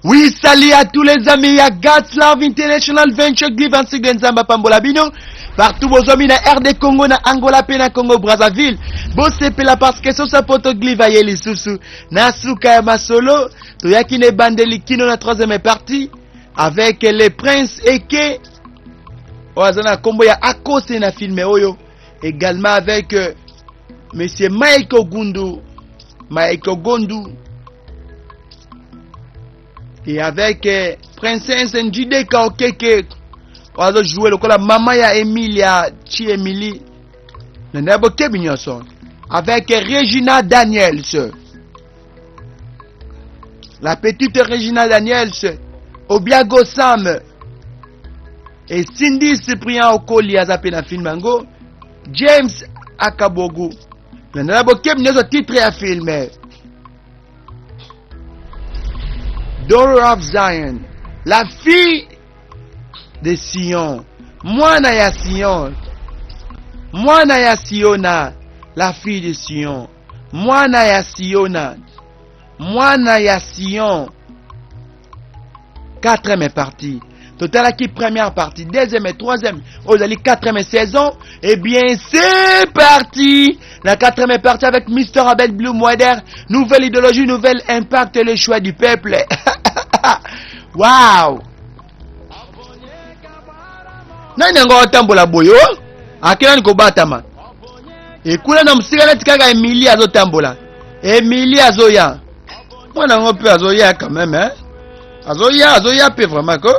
Oui, salut à tous les amis, à God's Love International Venture Give and Sig Nzamba Pambola Bino. Partout vos amis na RD Congo, na Angola, na Congo, Brazzaville. Bo sepela parce que so sa poto gliva yeli susu. Na suka ya masolo. Toyaki ne bandeli kino na troisième partie. Avec les princes Eke. Oazana kombo ya akose na filme oyo. Également avec monsieur Michael Gondu. Et avec Princesse Njideka Okeke. On va jouer le la maman ya Emilia Chi Emily. Avec Regina Daniels. La petite Regina Daniels. Obiago Sam. Et Cindy Cyprien Okoli Azapena Filmango. James Akabogu. Le titre à filmer. Daughter of Zion, la fille de Sion, Mwana ya Sion, Mwana ya Siona, la fille de Sion, Mwana ya Siona, Mwana ya Sion. Quatrième partie. Total qui première partie, deuxième et troisième. Aujourd'hui quatrième saison. Eh bien c'est parti. La quatrième partie avec Mr. Abel Blue Moeder. Nouvelle idéologie, nouvel impact, le choix du peuple. Wow. Nani ngo tambola boyo? Akela niko batama. Ekula na msika na tikaka Emily azo tambola. Emily azoya. Mwana ngo pe azoya quand même hein. Azoya pe vraiment ko.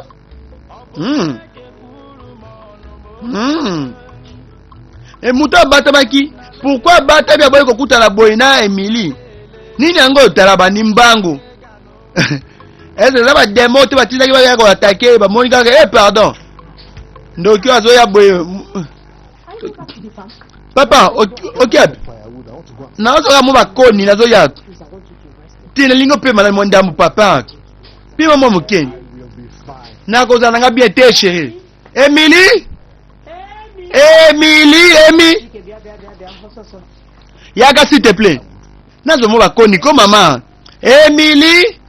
Et muta batabaki. Pourquoi batabi aboye kokuta na boy na Emily? Nini yango talaba nimbangu? Est-ce ça va démonter ba tinaki ba ko attaquer ba monika pardon. Ndoki azoya boy. Papa, OK. Na ozoka mo ba koni na zoya. Tina lingo pe mala mondamu papa. Pima mo mukeni. Na koza nanga bien te chérie. Emily? Emily. Yaka s'il te plaît. Nazo mo ba koni ko maman. Emily?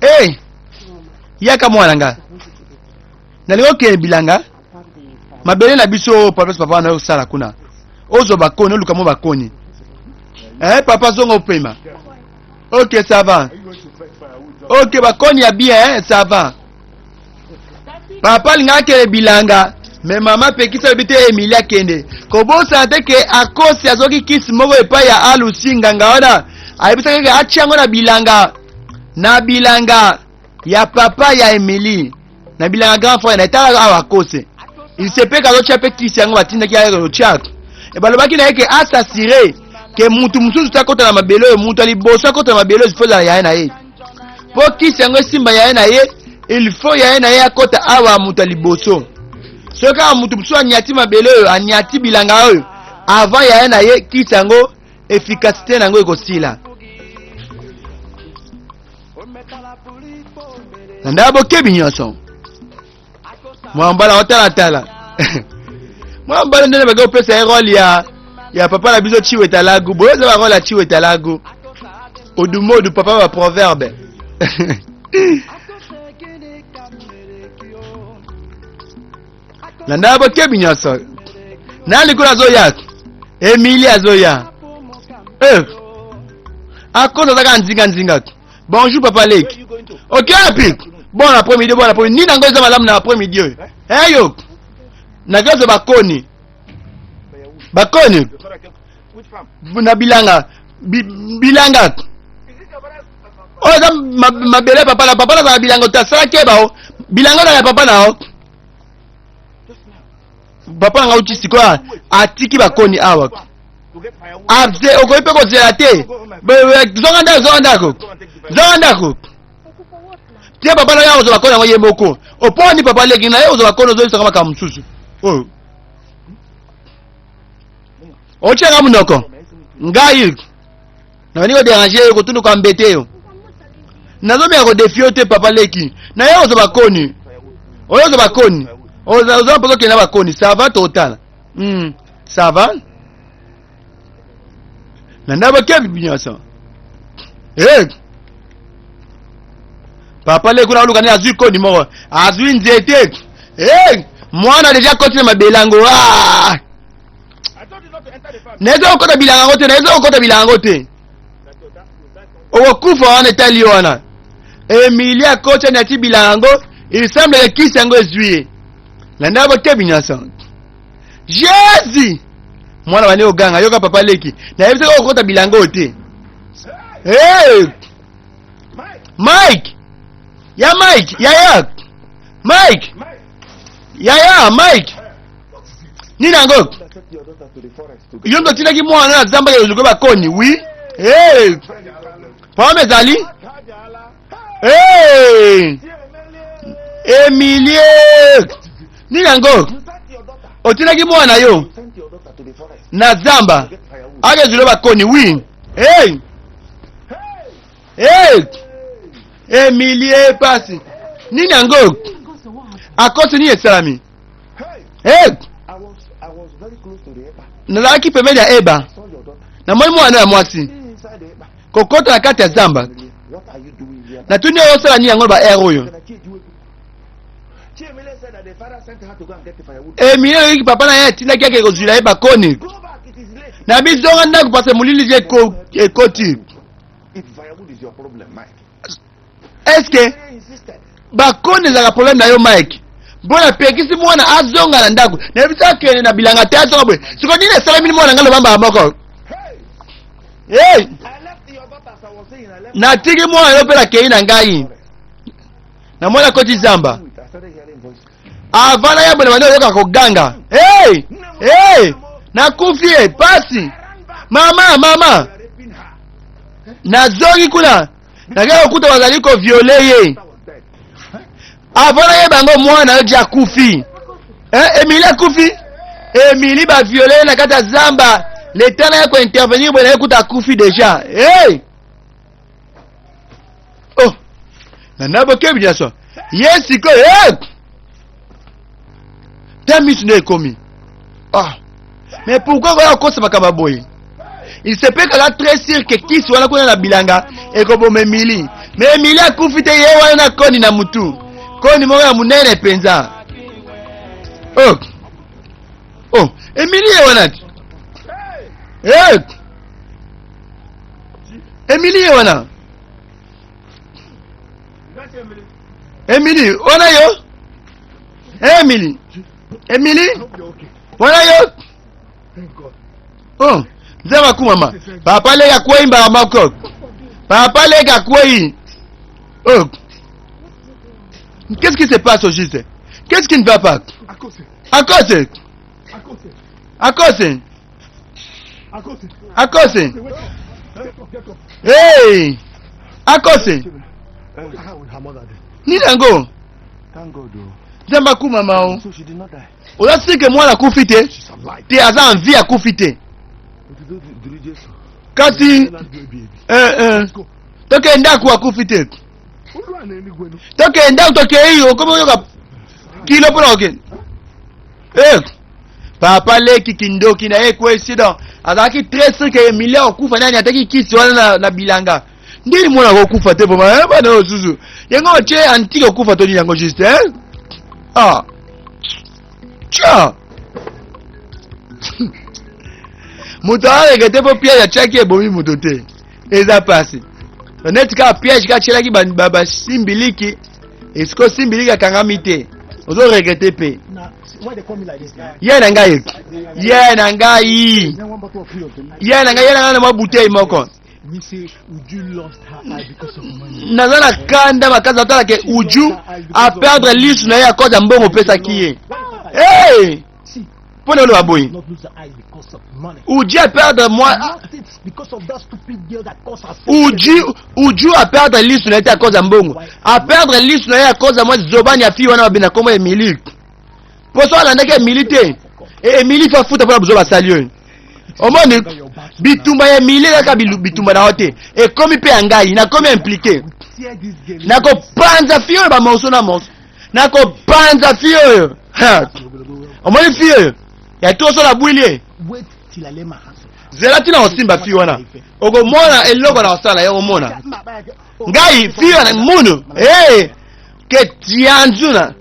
Hey. Yaka mwana nga. Naliko ke bilanga. Mabele na biso papa na sala kuna. Ozo ba koni luka mo ba koni. Papa zongo pema. OK, ça va. OK, bakoni ya bien, ça va. Papa linga ke bilanga, mais maman pekisa bité Emilia kende. Kobo sante ke akosi azoki kisi moko epa ya alusinga ngaona. Ayebisa ke achango na bilanga. Na bilanga ya papa ya Emily. Na bilanga grand frère na etala awa akose. Il se peut ka chape kisi yango batinda ki ya chak. E balobaki na yeke assassiré ke mutu mususu takota na mabelo mutu ali bosa kota na mabelo zifoza ya na ye. Po kisi yango simba ya na ye, il faut ya na ye akota awa mutu liboso. Soka mutu musu anyati mabelo anyati bilanga oyo. Avant ya na ye kisi yango efficacité nango ekosila. Ndabo kebi nyonso. Mwambala otala. Mwambala ndene bago pesa role ya papa la biso chiwe talagu. Boza ba role chiwe talagu. Odumo du papa ba proverbe. Ndabo kebi nyonso. Nali kuna zoya. Emily azoya. Akoza zaka nzinga. Bonjour papa Lek. OK api. Bon après-midi. Nina ngoza malamu na après-midi. Yo. Nagazo bakoni. Na bilanga. Bilanga. Oza mabele papa na bilanga tasala keba. Bilanga na papa na. Papa nga uchi sikwa atiki bakoni awa. Abze okoipe ko zelate. Zonda ko. Tia papa na yazo bakoni ngo yemboko. Oponi papa leki na yazo bakoni zo kama kama msusu. Ochenga munoko. Ngai. Na niko déranger ko tunu kwa mbeteo. Nazo me ko defiote papa leki. Na yazo bakoni. Oyo bakoni. Ozo pozo kena bakoni, ça va total. Ça va? Na ndaba kebi binyasa. Papa le kuna luka ni azui koni moko. Azui nzete. Eh, mwana déjà continue ma belango. Ah! Nezo okota bilango te, nezo okota bilango te. Okufa wana tali wana. Emilia kocha na tibilango, il semble que qui sango ezui. La ndabo kebinyasa. Jésus. Mwana bane oganga yoka papa leki. Na yebisa okota bilango te. Hey! Mike! Ya Mike! Ya! Mike! Ya Mike! Ninango! Yondo tinaki mwana na zamba ya zuko bakoni, oui? Hey! Pome zali? Hey! Emilie! Ninango! Otinaki mwana yo? Na zamba. Age zuko bakoni, oui? Hey! Hey! Emilie pasi. Ninango! Akosi ni esalami. Hey! Nalaki pembeni ya Eba. Na moi mwana ya mwasi. Kokota na kati ya zamba. Na tuni yo sala ni yango ba ero yo. Emilie ki papa na ye tina keke kozula Eba koni. Na bizonga ndako pase mulili je ekoti. Est-ce que bakoni za problème na yo Mike? Bona pekisi mwana azonga na ndako. Na bisa kene na bilanga te azonga bwe. Siko nini sala mini mwana ngalo bamba amoko. Hey! Na tiki mwana yo pela kei na ngai. Na mwana koti zamba. Avana ya bwana yoka koganga. Hey! Hey! Na kufie pasi. Mama. Na zongi kuna. Na gaya okuta wazaliko violeye. Avana ye bango mwana yo dia kufi. Emilie kufi. Emilie ba violeye na kata zamba. L'État n'a pas intervenir, mais écoute à Koufi déjà. Hey! Oh! Nana boke bien ça. Yes, c'est quoi? Hey! T'as mis ce commis. Ah! Mais pourquoi on a cause de Makababoy? Il se peut qu'elle a très sûr que qui soit là qu'on a la bilanga et qu'on peut Emily. Mais Emily a Koufi te yewa na koni na mutu. Koni mo ya munene penza. Oh! Oh! Emily yewa Hey! Emily wana. Emily, wana yo? Emily. Emily? Wana yo? Oh, zema ku mama. Papa lega kwa imba amako. Papa lega kwa yi. Oh. Qu'est-ce qui se passe au juste? Qu'est-ce qui ne va pas? À cause. Akose. Hey! Akose. Ninango. Zamba ku mama o. Ola sike mwana kufite. Te aza envie ya kufite. Kasi toke ndaku akufite. Toke ndaku toke hiyo komo yoka kilo proke. Papa leki kindoki na ekwe sida. Azaki très sûr que Emilie okufa nani ataki kisi wana na bilanga. Ndiri mwana okufa te boma bana osusu. Yango che antike okufa to ni yango juste Ah. Cha. Mutare gete po piège chaki ebomi mutote. Eza passe. Honnête ka piège ka chela ki baba simbiliki. Esko simbiliki kangamite. Ozo regretter pe. Why they call me like this now? Ye na ngai. Ye na ngai na mabutei moko. Me say Uju lost her eye because of money. Nazana kanda makaza tala ke Uju a perdre l'issue na ya cause mbongo pesa kiye. Hey! Pone lo baboy. Not lose her eye because of money. Uju a perdre moi because of that stupid girl that caused her. Uju a perdre l'issue na ya cause mbongo. A perdre l'issue na ya cause moi zobani ya fi wana babina komo Emily. Poso alandeke milite. Emily fa futa pona buzo basalio. Omoni bitumba ya Emily kaka bitumba na hote. E komi pe angai na komi impliqué. Na ko panza fio ba moso na moso. Na ko panza fio. Ha. Omoni fio. Ya to so la boulie. Wait till I lay my hands on her. zelati na osimba fi wana okomona eloko na osala yo omona ngai fi wana munu ke tianzuna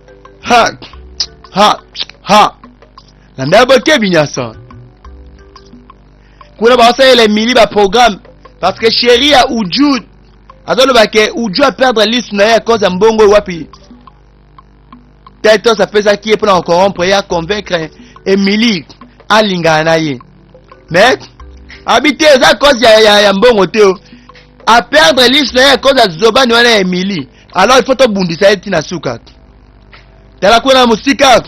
ha na ndabo ke binyasa kuna ba osala mili ba programme parce que chérie a Oudjou azoloba ke Oudjou a perdre liste na ya cause mbongo wapi peut-être ça fait ça qui est pour encore rompre et à convaincre Emily alingana na ye mais habiter ça cause ya mbongo teo à perdre liste na ya cause zoba ni wana Emily alors il faut to bundisa eti na suka tala kuna musika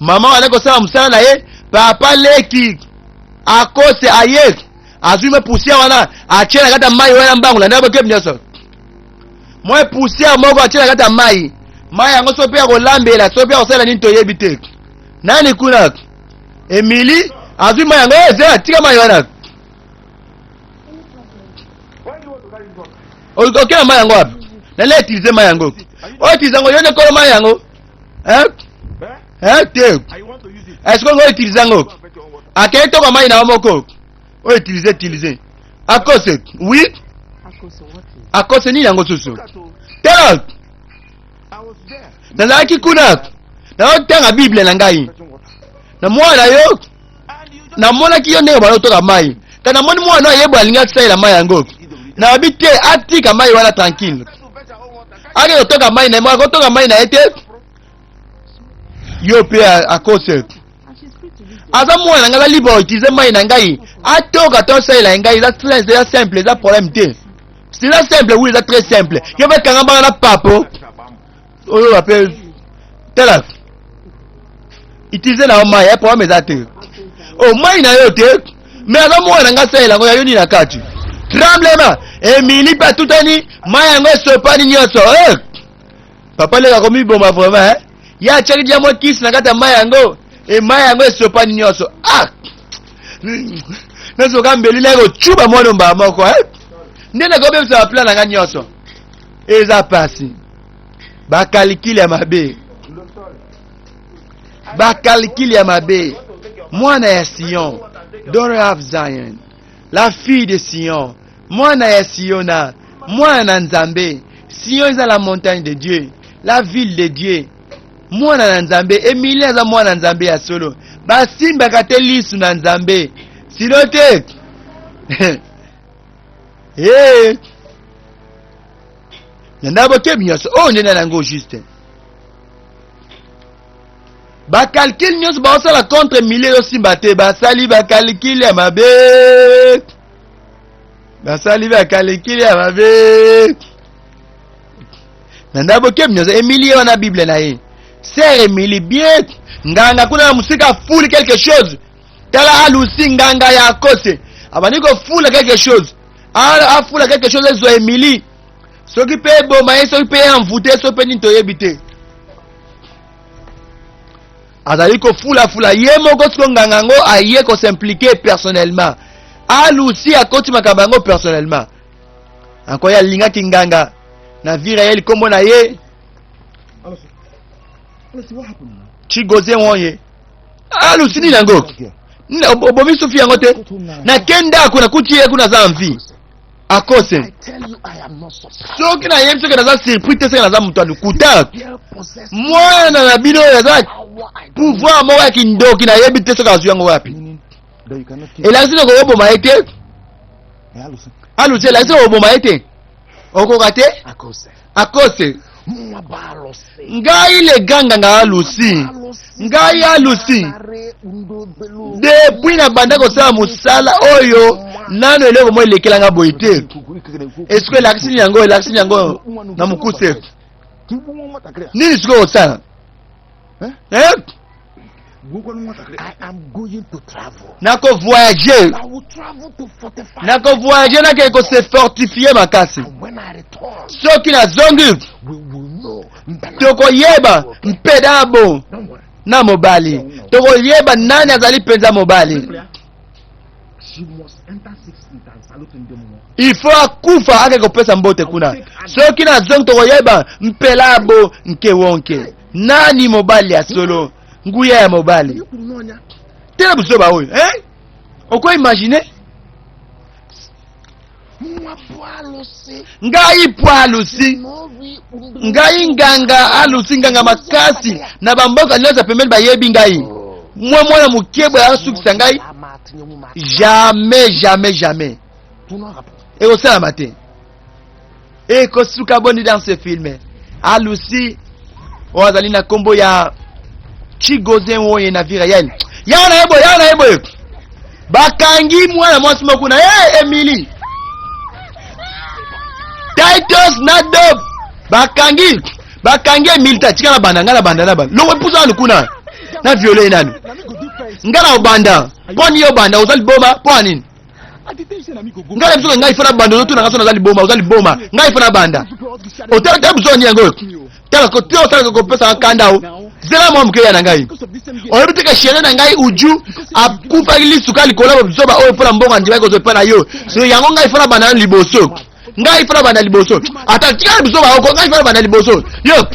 mama wale ko sala musala na ye papa leki akose aye azume poussière wana achela kata mai wana mbangu na ndabo kebnyoso moi poussière moko achela kata mai yango so pe ko lambela so pe osala nini to yebi te nani kuna Emily azuma yango eza tika mai wana okela mai yango wapi na le utiliser mai yango o utiliser ngo yone ko mai yango te est-ce que on utiliser ngo akay to ko mai na moko o utiliser à cause oui à cause ni yango susu tell nazalaki kuna naotanga bible na ngai na mwana yo namonaki yo ndenge balotoka mai kana moni mwana yebo alinga tsaila mai yango na abite atika mai wana tranquille ake otoka mai na mwana otoka mai na ete yo pe akose aza mwana ngala libo utize mai na ngai atoka to tsaila ngai za stress ya simple za problème te c'est la simple oui c'est très simple yo va kanga na papo oyo appelle tela itize na mai ya problème ezate o mai na yo te mais aza mwana nga sala ngo ya yoni na kati tremblement Emily patutani mai yango sopani nyoso papa le komi bomba vraiment ya chaki dia mo kiss na kata mai yango mai yango sopani nyoso nazo kambeli lego chuba mono mba moko ndene go bemsa plan na nyoso eza pasi ba calcul ya mabe mwana ya Sion daughter of Zion la fille de Sion mwana ya Siona mwana Nzambe Sion eza la montagne de Dieu la ville de Dieu mwana na Nzambe Emily eza mwana Nzambe ya solo basimba kate lisu na Nzambe silote Nandabo kebinyoso ndena nango juste ba calcul nyos ba osala contre milliers yo simba te ba sali ba calcul ya mabe Nandabo kebinyoso Emily wana Bible na ye sœur Emily bien nganga kuna musika full quelque chose tala alusi nganga ya kose abaniko full quelque chose a full quelque chose zo Emily soki pe boma ye soki pe envoûté so pe nito yebite azali ko fula ye moko siko nganga ngo aye ko s'impliquer personnellement alusi akoti makabango personnellement anko ya linga kinganga na vira ye likombo na ye chigoze wonye alusi ni nango obomi sufi yango te na kenda kuna kutie kuna za mvi akose soki na yem soki naza surpris te soki naza mutu alukuta mwana na bino yaza pouvoir moko ya kindoki na yebi te soki azwi yango wapi elakisi na kokoboma ye te alusi elakisi na kokoboma ye te okoka te akose ngai le ganga nga alusi ngai alusi depuis na banda kosala musala oyo nano eloko mo elekelanga boye te est-ce que elakisi yango na mokuse nini sikoyo kosala nako voyager nake kose fortifier makasi soki nazongi tokoyeba mpedabo na mobali tokoyeba nani azali mpenza mobali il faut akufa ake kopesa mbote kuna soki nazongi tokoyeba mpelabo nke wonke nani mobali ya solo nguya ya mobali tena buso ba oyo oko imaginer ngai poalusi ngai nganga alusi nganga makasi na bamboka nyonso pembeni bayebi ngai mwana mokebwe asukisa ngai jamais ekosalama te ekosuka boni dans ce film alusi oyo azali na nkombo ya chigoze oyo na vie réelle yaona yebo bakangi mwana mwasi moko na Emily Titus Nadop bakangi Emily tika na banda longo pusa anu kuna na viole nanu ngala obanda poni yo banda ozali boma poni ngala msuko ngai fona banda otuna ngaso nazali boma ngai fona banda otela buzoni yango tala ko tio tala ko pesa kandao zela mo mkeya na ngai oyebiteka shene na ngai uju akufa ilisuka likola bisoba oyo fona mbonga ndiba ko zopa na yo so yango ngai fona banda liboso ngai fona banda liboso atatika bisoba oko ngai fona banda liboso yo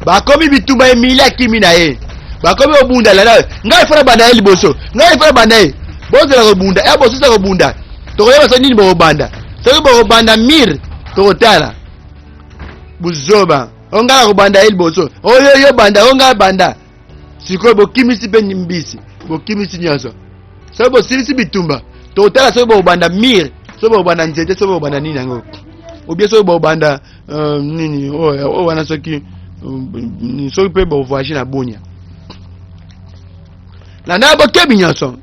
bakomi bituma Emily akimi na ye bakomi obunda la ngai fona banda liboso ngai fona banda ye bozela ko bunda ya bosisa ko bunda to yeba so nini bo banda so bo banda mir to tala buzoba ongala ko banda liboso oyo banda onga banda siko bo kimisi pe nimbisi bo kimisi nyoso so bo silisi bitumba to tala so bo banda mir so bo banda nzete so bo banda nini ngo obie so bo banda nini o wana soki so pe bo voyage na bonya la na bo kebi nyoso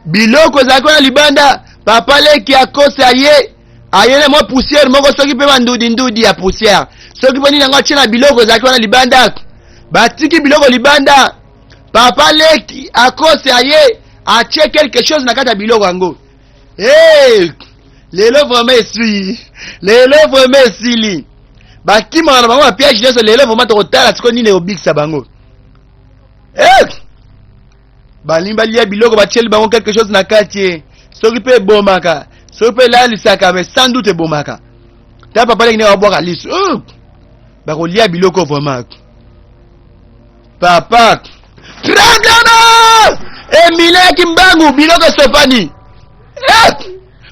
biloko za kwa libanda papa leki akosa ye ayene mo poussière moko soki pe ndudi ya poussière soki boni nango china biloko za kwa libanda batiki biloko libanda papa leki akosa ye ache quelque chose na kata biloko yango lelo vraiment esili bakima na bango piège nyonso lelo vraiment tokotala siko nini obikisa bango balimba lia biloko bacheli bango quelque chose na kati soki pe bomaka soki pe lalisaka mais sans doute bomaka ta papa leki ne wabwaka liso bakolia biloko vraiment papa trangana Emily kimbangu biloko sofani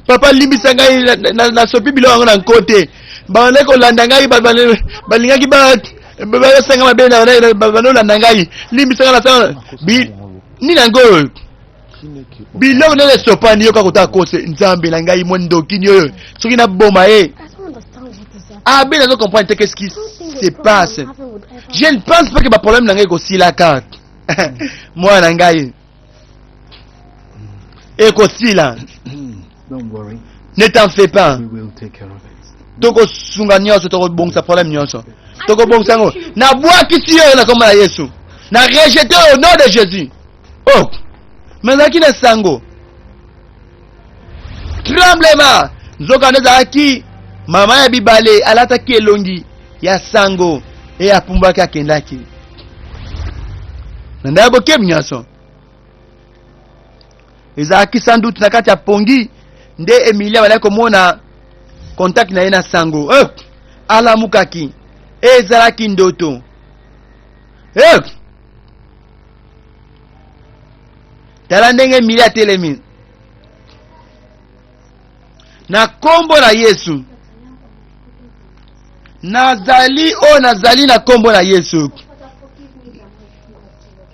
papa limbisa ngai na sopi biloko yango na nkote bana kolanda ngai balingaki basenga mabe na banolanda ngai limbisa ngai na sana nina ngo biloko nele sopani yo kakota kose nzambe na ngai mondoki nyoyo soki na boma ben nazo comprendre qu'est-ce qui se passe. Je ne pense pas que ma problème na ngai ko sila ka moi na ngai ko sila. Don't worry. Ne t'en fais pas. We will take care of it. Toko sunga nyonso toko bongsa problème nyonso toko bongsa ngo na bwa kisi yo na komba na Yesu na rejeter au nom de Jésus. Mazaki na sango tremblement nzoka nezaki mama ya bibale alataki elongi ya sango apumbaki akendaki na ndabo kebi nyaso ezaki sans doute na kati ya pongi nde Emilia bala komona contact na ye na sango alamukaki ezalaki ndoto tala ndenge Emilia atelemi na kombo na Yesu nazali na kombo na Yesu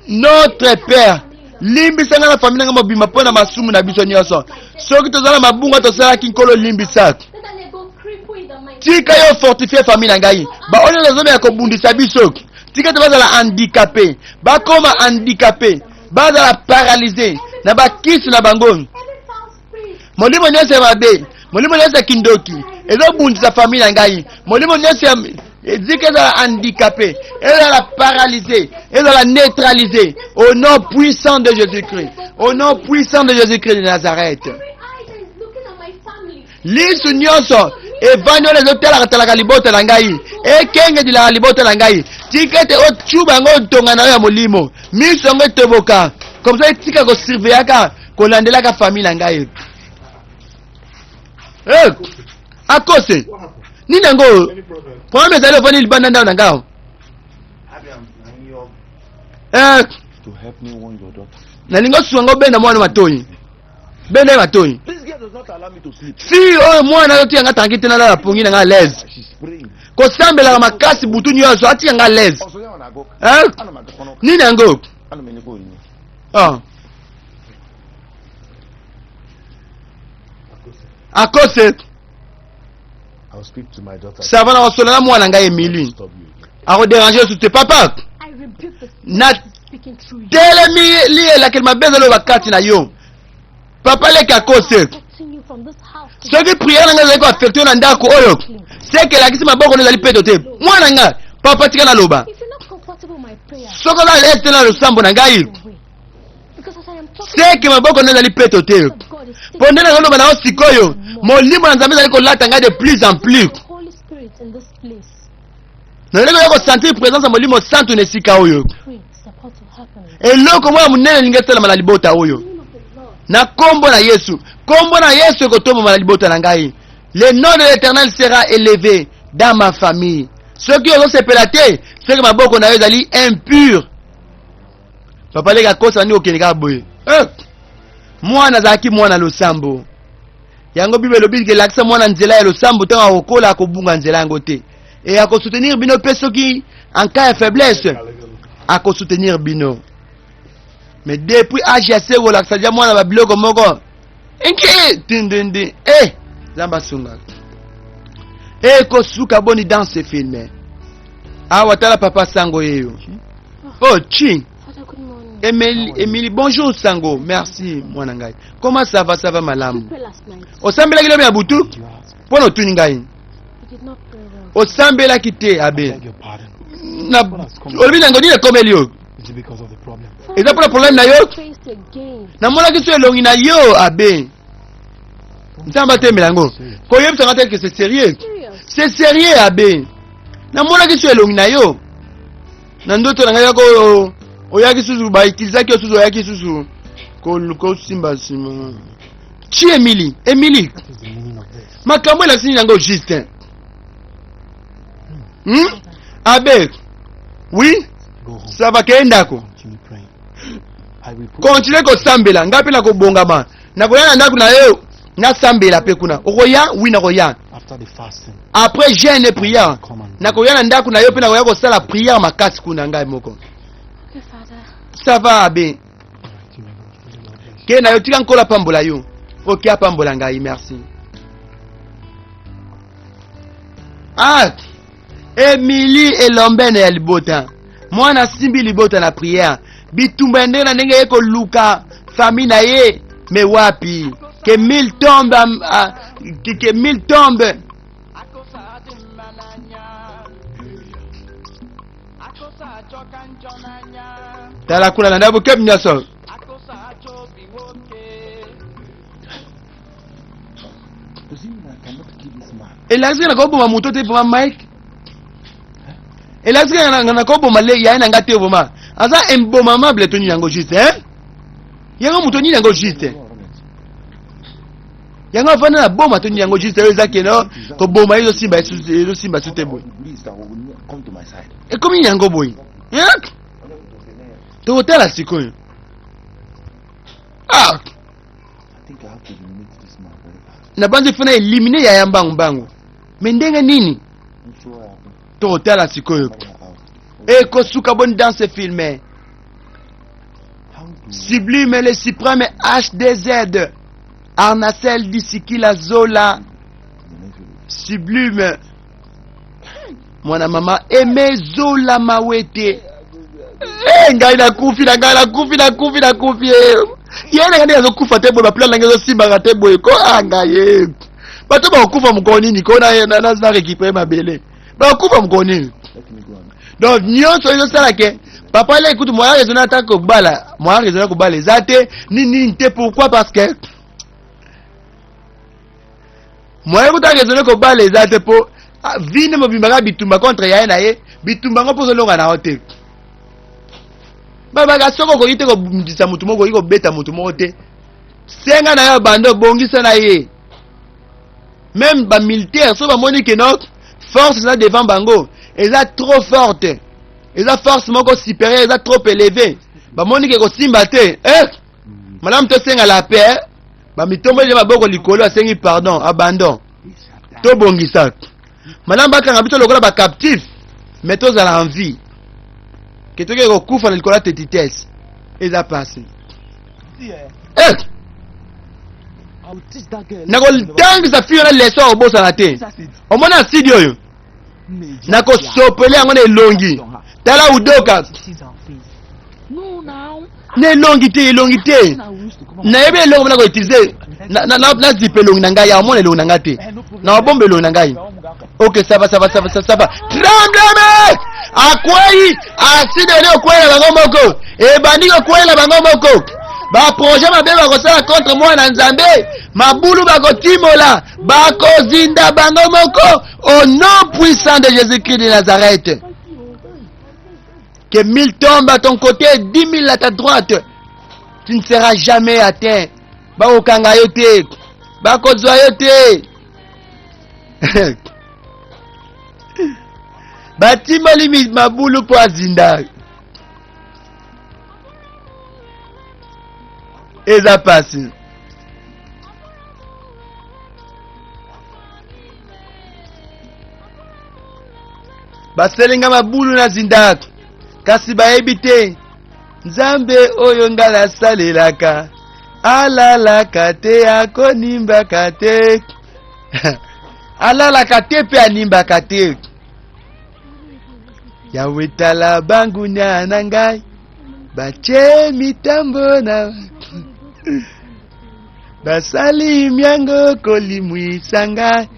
notre Père limbisanga na famille nga mobima pona masumu na biso nyonso soki tozala mabunga tosalaki nkolo limbisa tika yo fortifier famille na ngai baoyo nazobe ya kobundisa biso tika te bazala handicapé bakoma handicapé bazala paralysé na bakisi na bango molimo nyonso ya mabe molimo nyonso ya kindoki ezobundisa famille na ngai molimo nyonso ya ezika ezala handicapé ezala paralysé ezala neutralisé au nom puissant de Jésus-Christ, au nom puissant de Jésus-Christ de Nazareth. Lisu nyonso evanyo lezo talaka libota na ngai ekenge dila libota na ngai tikete o chuba ngo tonga na ya molimo miso ngo toboka comme ça tika ko surveiller ko landela ka famille na ngai akose nini ngo problème ezali ofani libanda ndao na ngao To help me warn your daughter. nalingo suwa ngo benda mwana matoyi bende matoni This girl does not allow me to sleep. fi oyo mwana yo tiyanga tangi tena la pongi na nga lez She's praying. kosambela makasi butu nyonso atiyanga lez Also, yeah, when I go, eh I know my phone. nini yango I know me go in. ah akose I'll speak to my daughter. savana kosolana mwana nga Emily Stop you. akodéranger su te papa I rebuke the na spirit speaking through you. telemi lielakeli mabenza lo bakati na yo papa leki akose Protecting you from this house. soki priere na nga ezali koaffecte yo na ndako oyo seke elakisi maboko no ezali peto te mwana nga papa tika naloba If you're not comfortable with my prayer, soki oza lese te na losambo na ngai away. Because as I am talking seke maboko no ezali peto te of God is mpo nde nazoloba na yo sikoyo molimo na nzambe ezali kolata ngai de plus en plus the Holy Spirit in this place. nazali koya kosentir présence ya molimo santu na esika oyo Pray, it's about to happen. eloko moko ya monene elingi esalama na libota oyo In the name of the Lord. na kombo na yesu kombo na yesu ekotomboma na libota na ngai le nom de l'éternel sera élevé dans ma famille soki ozosepela te soki maboko na yo ezali impur papa leki akosa nini okende kaka boye mwana azalaki mwana losambo yango bible elobi elakisa mwana nzela ya losambo ntango akokola akobunga nzela yango te e akosoutenir bino mpe soki en cas ya faiblesse akosoutenir bino mais depuis age ya se kolakisa dia mwana babiloko moko enki tindindi nzambe asunga ekosuka boni dans ce film awa tala papa sango yeyo oh chi Father, good morning. Emily bonjour sango merci mwana ngai comment ça va You malamu prayed last night. osambelaki lobi ya butu mpona otuni ngai You did not pray well. osambelaki te abe Beg your pardon. na olobi nango nini ekomeli yo Is it because of the problem? eza mpona problème na yo Faced again. namonaki so elongi na yo abe nzambe atembela yango koyebisanga te ke c'est sérieux Serious. c'est sérieux abe namonaki so elongi na yo na ndoto na ngai yako oyaki susu bautilisaki yo susu oyaki susu kosimba nsima chi Emily What is the meaning of this? makambo elakisi nini yango juste abe oui Go home. ça va keye ndako Continue praying. I will put continue kosambela ngai mpe nakobongama nakoya na ndako na yo nasambela mpe kuna okoya wi nakoya after the fasting. après jeûne et prière nakoya na ndako na yo mpe nakoya kosala prière makasi kuna ngai moko Okay, Father. ça va abe Alright, you may go. May the Lord bless you. ke na yo tika nkola apambola yo oke apambola ngai merci Emily elombene ya libota mwana simbi libota na prière bitumba ya ndenge na ndenge ye koluka famille na ye me wapi ke mille tombe ke mille tombe tala kuna na ndabo kep nyonso Does it mean I cannot kill this man? elakisika na koboma moto te poma mike elakisika na koboma le yaye na nga te poma aza embomamable to nini yango juste yango moto nini yango juste yango afanda na boma to nini yango juste oyo eza keno koboma ezosimba su te boye Please, that will not come to my side. ekomi nini yango boye tokotala sikoyo I think I have to eliminate this man very fast. na banzi fana elimine yaya mbangu me ndenge nini I'm sure I have to tokotala sikoyo figure out. ekosuka boni dans ce film How do sublime le suprême HDZ Arnacel Disikila Zola sublime mwana mama Aimé Zola Mawete ngai nakufi ye na ngani azokufa te boye baplan nange ezosimbaka te boye ko anga ye bato bakokufa mokolo nini ko na récupere mabele bakokufa mokolo nini let me go on? donc nyonso ezosala ke papa ele ekuti moya raisonne ata kobala moya raisonne kobala eza te nini te pourquoi parce que moya ekuti araisonne kobala eza te mpo vine mobimaka bitumba contre yaye na ye bitumba ngo mpo ozolonga na yo te babaka soki okoki te kobundisa motu moko okoki kobeta motu moko te senga na yo bando obongisa na ye même bamilitaire so bamoni keno force eza devant bango eza trop forte eza force moko supérieure eza trop élevé bamoni ke kosimba te malamu tosenga la paix Ba mitombeli maboko likolo asengi pardon, abandon. To bongisa. Maintenant bakanga biso lokola ba captif. Mais tozala en vie. Que toke ko kufa na likolo tetitesse. Eza passé. Eh! I will teach that girl. Nako tangisa fiyo na leso obosa na te. Omona asidi oyo. Nako sopele yango na elongi. Tala udoka. No, now. Na elongi te. Na yebe elongi na ko utiliser. Na zipe elongi na ngai ya omona elongi na ngai te. Na obombe elongi na ngai. Ok, ça va. Trembleme! Akwei! Aside leo kwela bango moko. E bandiko kwela bango moko. Ba projet mabe bakosala contre moi na Nzambe. Mabulu bakotimola. Bakozinda bango moko. Au nom puissant de Jésus-Christ de Nazareth. Que 1000 tombent à ton côté, 10 000 à ta droite. Tu ne seras jamais atteint. Bakokanga yo te. Bakozwa yo te. Batimoli mabulu po azinda. Eza pasi. Baselinga mabulu na zinda. Kasi bayebi te. Nzambe oyo nga nasalelaka. Alalaka te akonimbaka te. Alalaka te pe animbaka te. Yawe tala bangunya na ngai. Bache mitambo na. Basali miango kolimwisa ngai.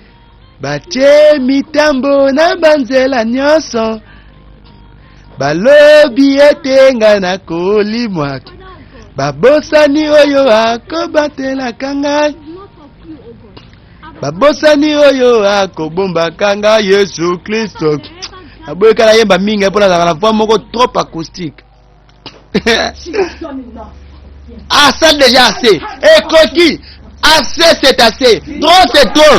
Bache mitambo na banzela nyonso. Balobi ete nga na kolimwa. Babosani oyo akobatelaka ngai. Babosani oyo akobombaka ngai Yesu Kristo. Aboyekala yemba mingi mpona na voix moko trop acoustique. Ça déjà assez. Et coquille, assez c'est assez. Trop c'est trop.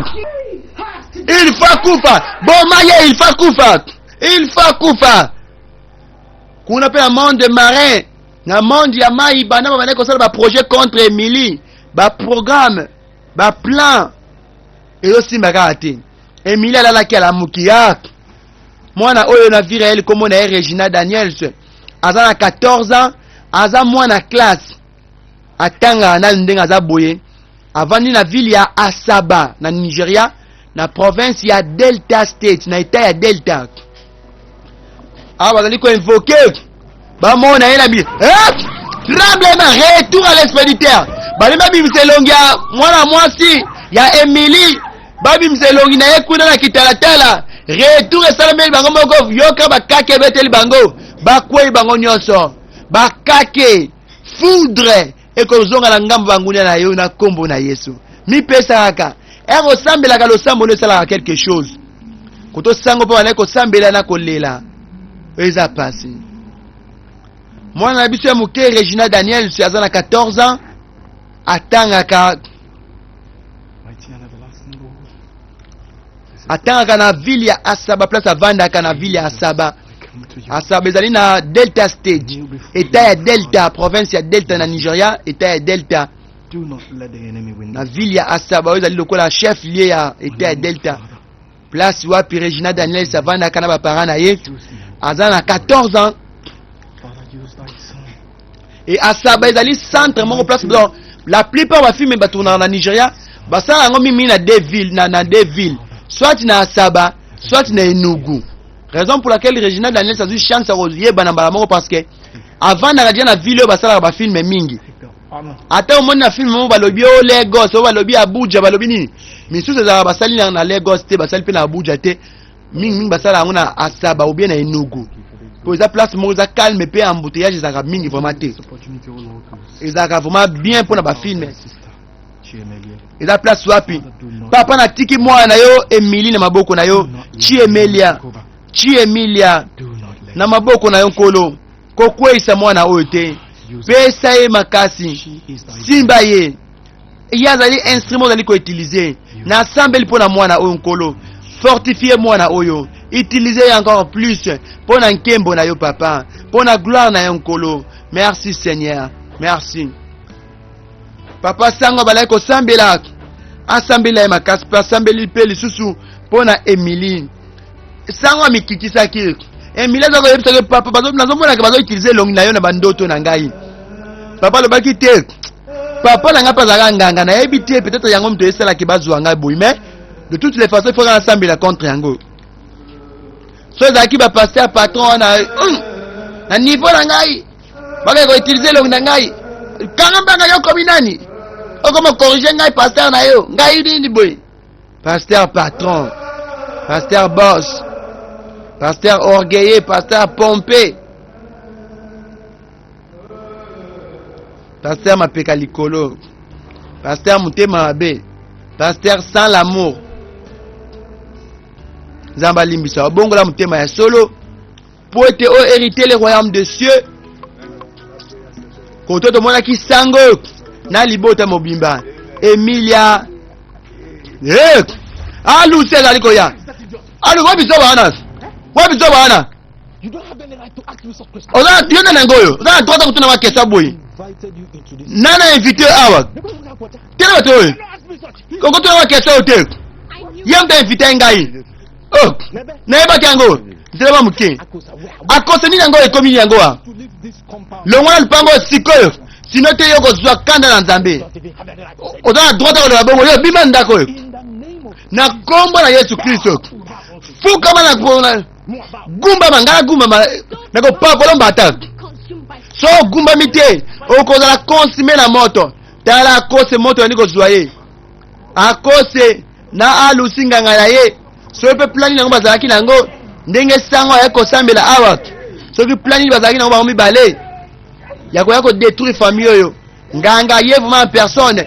Il faut kufa. Bon maye, il faut kufa. Il faut kufa. Kuna pe un monde marin. Na monde ya mai bana ba ko sala ba projet contre Emily. Ba programme, ba plan. Et aussi magati. Emily ala la kala mukia. Mwana oyo na vie réelle comme on a Regina Daniels. Aza na 14 ans, aza mwana classe. Atanga na ndenga aza boye. Avandi na ville ya Asaba na Nigeria, na province ya Delta State, na état ya Delta. Bazali ko invoquer. Ba mona ela bi. Tremblement, retour à l'expéditeur. Balema bi mselongia mwana mwasi ya Emily. Babi mselongi na yekuna na kitalatala. Retour esalameli bango moko yoka bakake beteli bango bakwei bango nyonso bakake foudre ekozonga na ngambo bangunia na yo na kombo na Yesu mipesaka ekosambelaka losambo ono esalaka quelque chose kotosango mpo bana ekosambela na kolela eza pasi mwana na biso ya moke Regina Daniel aza na 14 ans atangaka atangaka na ville ya Asaba place avandaka na ville ya Asaba. Asaba ezali na Delta State, état ya Delta, province ya Delta na Nigeria, état ya Delta. Na ville ya Asaba ezali lokola chef lié ya état ya Delta. Place wapi Regina Daniel avandaka na ba parents na ye. Aza na 14 ans. Et Asaba ezali centre moko place donc la plupart ba films batourna na Nigeria, basala ngo mimi na deux villes na deux villes. Soit na Asaba, soit na Enugu. Raison pour laquelle Regina Daniel a eu chance à yeba na mbala parce que avant na radio na ville basala ba film mingi. Ata au monde na film mo balobi o Lagos, o balobi Abuja, balobi nini. Misusu za basali na Lagos te, basali pe na Abuja te. Mingi basala ngona Asaba ou bien na Enugu. Pour esa place mo za calme pe embouteillage za mingi vraiment te. Ezaka vraiment bien pour na ba film. Eza place wapi papa na tiki mwana yo Emily na maboko na yo Emilia na maboko na yo nkolo kokweisa mwana oyo te pesa ye makasi simba ye yazali instrument zali ko utiliser na sambeli pona mwana oyo nkolo fortifier mwana oyo utiliser encore plus pona nkembo na yo papa pona gloire na yo nkolo merci Seigneur merci papa sango balaki kosambela asambela ye makasi mpe asambeli mpe lisusu mpo na Emily sango amikikisaki Emily aza koyebisaki papa nazomonaka bazoutilize elongi na yo na bandoto na ngai papa alobaki te papa na ngai mpe azalaka nganga nayebi te peut-être yango moto esalaki bazwa ngai boyi mais de toutes les façons il faut kaka nasambela contre yango so ezalaki bapaster patron na niveau na ngai bakaki koutilize elongi na ngai kanga mbanga yo komi nani okoma corriger ngai pasteur na yo ngai nini boy pasteur patron pasteur boss pasteur orgueilleux pasteur pompé pasteur mapeka likolo pasteur mutema mabe pasteur sans l'amour nzamba limbisa bongola mutema ya solo po ete o hériter le royaume des cieux koto tomonaki sango na libota mobimba Emilia alu sezali koya alu wabiso bana You don't have any right to ask me such questions. oza yona na ngoyo oza droit kutuna wa kesa boy Invited you into this. nana invité awa tena bato oyo koko tuna wa kesa hotel yamba invité ngai oh nayeba kango nzela muke akose nini yango ekomi yango wa To leave this compound. longona lupango sikoyo sino te yo kozwa kanda na nzambe Don't even have any right to say. oza na droit koloba bongo yo bima ndako oyo In the name of na kombo na Yesu Kristo fukama na gumba mangala gumba na ko pa kolomba ata Consumed by so gumba mite okozala consumé na moto tala akose moto yani kozwa ye akose na alusinganga na ye so pe plani nango bazalaki nango ndenge sango ya kosambela awa soki plani bazalaki nango bango mibale ya koya ko détruire famille oyo nganga ye vraiment en personne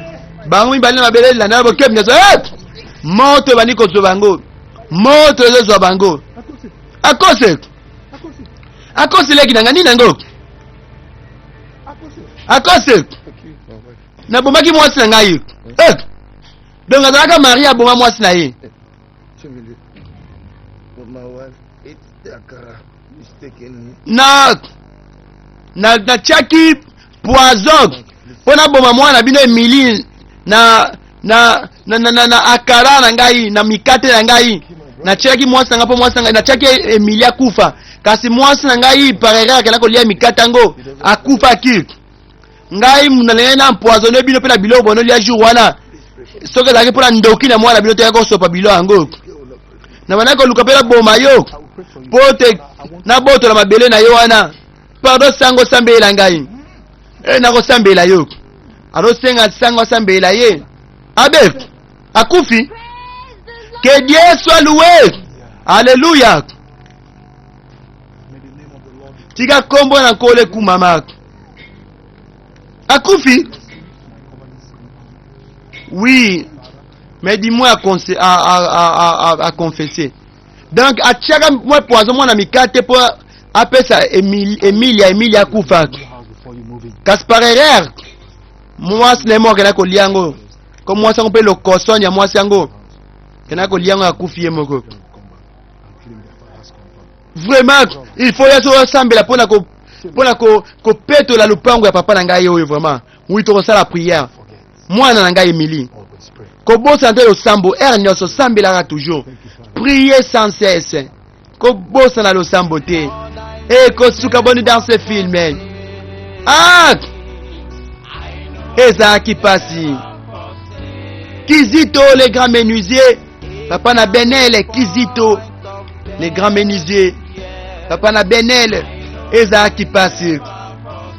bango mibale na mabele la na bokebi nzo moto bani kozwa bango moto ezozwa bango akose leki nanga nini nango akose nabomaki mwasi na ngai donc azalaka mari aboma mwasi na ye natiaki poison mpo naboma mwana na bino Emily na akara na ngai na mikate na ngai natiaki mwasi na ngai mpo mwasi na ngai natiaki Emily akufa kasi mwasi na ngai par erreur akenda kolia mikate yango akufaki ngai nalingai na empoisonné bino mpe na biloko bonolia jour wana soki ezalaki mpo na ndoki na mwana bino toyaki kosopa bilo yango na bandaki koluka mpe naboma yo mpo te nabotola mabele na yo wana pardon sango osambela ngai nakosambela yo azosenga sango asambela ye abe akufi que Dieu soit loué alléluia tika kombo na nkole kumama akufi oui mais dis-moi à confesser donc atiaka moi poison mwana mikate po apesa Emilia akufa kasi par erreur mwasi na ye moko akenda kolia yango ko mwasi yango mpe lokosoni ya mwasi yango akenda kolia yango akufi ye moko vraiment il faut yeso osambela mpona kopetola lupango ya papa na ngai oyo vraiment oui tokosala prière mwana na ngai Emily kobosa nte losambo ere nyonso osambelaka toujours prier sans cesse kobosa na losambo te kosuka boni dans ce film ezalaki pasi Kizito les grands menuisiers papa na Benel Kizito les grands menuisiers papa na Benel ezalaki pasi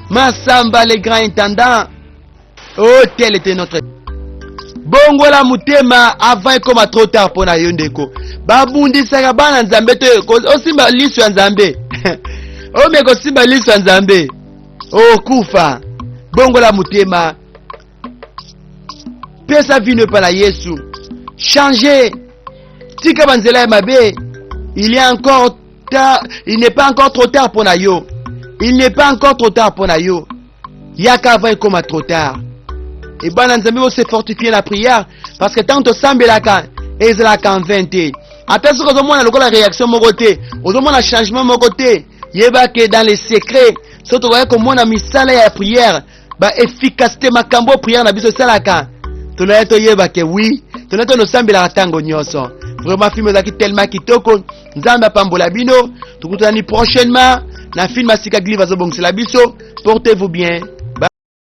Massamba les grands intendants oh tel était notre bongola mutema avant ekoma trop tard mpona yo ndeko babundisaka bana nzambe te osimba liso ya nzambe omeka osimba liso ya nzambe okufa bongola mutema pesa vino epa na Yesu changer tika banzela ya mabe il n'est pas encore trop tard mpona yo il n'est pas encore trop tard mpona yo yaka avant ekoma trop tard et bana nzambe se fortifier la prière parce que tant tosambelaka ezalaka en vain te ata soki ozomona lokola réaction moko te ozomona changement moko te yeba ke dans les secrets soki tokoki komona misala ya prière ba efficacité makambo prière na biso salaka tonaye toyeba ke oui tonaye tonosambela tango nyonso vraiment film ezaki tellement kitoko nzambe apambola bino tukutani prochainement na film asika gliva zobongisela biso portez-vous bien.